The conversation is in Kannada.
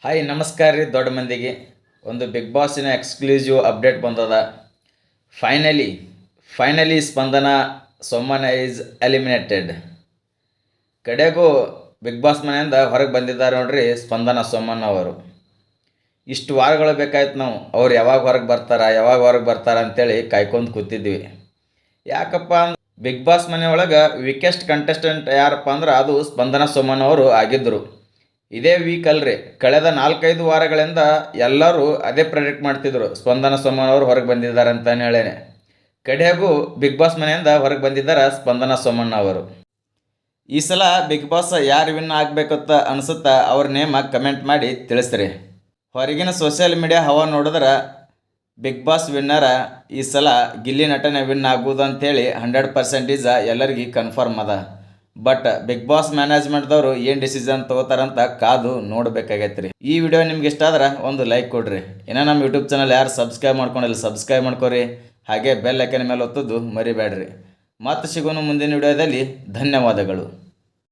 ಹಾಯ್ ನಮಸ್ಕಾರ ರೀ ದೊಡ್ಡ ಮಂದಿಗೆ. ಒಂದು ಬಿಗ್ ಬಾಸಿನ ಎಕ್ಸ್ಕ್ಲೂಸಿವ್ ಅಪ್ಡೇಟ್ ಬಂದದ. Finally Spandana Somanna is eliminated. ಕಡೆಗೂ ಬಿಗ್ ಬಾಸ್ ಮನೆಯಿಂದ ಹೊರಗೆ ಬಂದಿದ್ದಾರೆ ನೋಡ್ರಿ ಸ್ಪಂದನ ಸೋಮಣ್ಣ ಅವರು. ಇಷ್ಟು ವಾರಗಳು ಬೇಕಾಯ್ತು ನಾವು ಅವ್ರು ಯಾವಾಗ ಹೊರಗೆ ಬರ್ತಾರ ಅಂತೇಳಿ ಕಾಯ್ಕೊಂಡು ಕೂತಿದ್ವಿ. ಯಾಕಪ್ಪ ಅಂದ್ರೆ ಬಿಗ್ ಬಾಸ್ ಮನೆಯೊಳಗೆ ವೀಕೆಸ್ಟ್ ಕಂಟೆಸ್ಟೆಂಟ್ ಯಾರಪ್ಪ ಅಂದ್ರೆ ಅದು ಸ್ಪಂದನ ಸೋಮಣ್ಣ ಅವರು ಆಗಿದ್ದರು. ಇದೇ ವೀಕ್ ಅಲ್ರಿ, ಕಳೆದ 4-5 ವಾರಗಳಿಂದ ಎಲ್ಲರೂ ಅದೇ ಪ್ರೆಡಿಕ್ಟ್ ಮಾಡ್ತಿದ್ರು, ಸ್ಪಂದನ ಸೋಮಣ್ಣ ಅವರು ಹೊರಗೆ ಬಂದಿದ್ದಾರೆ ಅಂತಾನೆ ಹೇಳೇನೆ. ಕಡೆಗೂ ಬಿಗ್ ಬಾಸ್ ಮನೆಯಿಂದ ಹೊರಗೆ ಬಂದಿದ್ದಾರೆ ಸ್ಪಂದನ ಸೋಮಣ್ಣ ಅವರು. ಈ ಸಲ ಬಿಗ್ ಬಾಸ್ ಯಾರು ವಿನ್ ಆಗಬೇಕಂತ ಅನಿಸುತ್ತಾ ಅವ್ರ ನೇಮ ಕಮೆಂಟ್ ಮಾಡಿ ತಿಳಿಸ್ರಿ. ಹೊರಗಿನ ಸೋಷಿಯಲ್ ಮೀಡಿಯಾ ಹವಾ ನೋಡಿದ್ರೆ ಬಿಗ್ ಬಾಸ್ ವಿನ್ನರ ಈ ಸಲ ಗಿಲ್ಲಿ ನಟನೆ ವಿನ್ ಆಗುವುದು ಅಂಥೇಳಿ 100% ಎಲ್ಲರಿಗೂ ಕನ್ಫರ್ಮ್ ಅದ. ಬಟ್ ಬಿಗ್ ಬಾಸ್ ಮ್ಯಾನೇಜ್ಮೆಂಟ್ದವರು ಏನು ಡಿಸಿಷನ್ ತೊಗೋತಾರಂತ ಕಾದು ನೋಡಬೇಕಾಗೈತೆ ರೀ. ಈ ವಿಡಿಯೋ ನಿಮ್ಗೆ ಇಷ್ಟ ಆದ್ರೆ ಒಂದು ಲೈಕ್ ಕೊಡ್ರಿ. ಇನ್ನೂ ನಮ್ಮ ಯೂಟ್ಯೂಬ್ ಚಾನಲ್ ಯಾರು ಸಬ್ಸ್ಕ್ರೈಬ್ ಮಾಡ್ಕೊಂಡಿಲ್ಲ ಸಬ್ಸ್ಕ್ರೈಬ್ ಮಾಡ್ಕೊರಿ. ಹಾಗೆ ಬೆಲ್ ಐಕನ್ ಮೇಲೆ ಒತ್ತೋದು ಮರಿಬೇಡ್ರಿ. ಮತ್ತೆ ಸಿಗೋಣ ಮುಂದಿನ ವಿಡಿಯೋದಲ್ಲಿ. ಧನ್ಯವಾದಗಳು.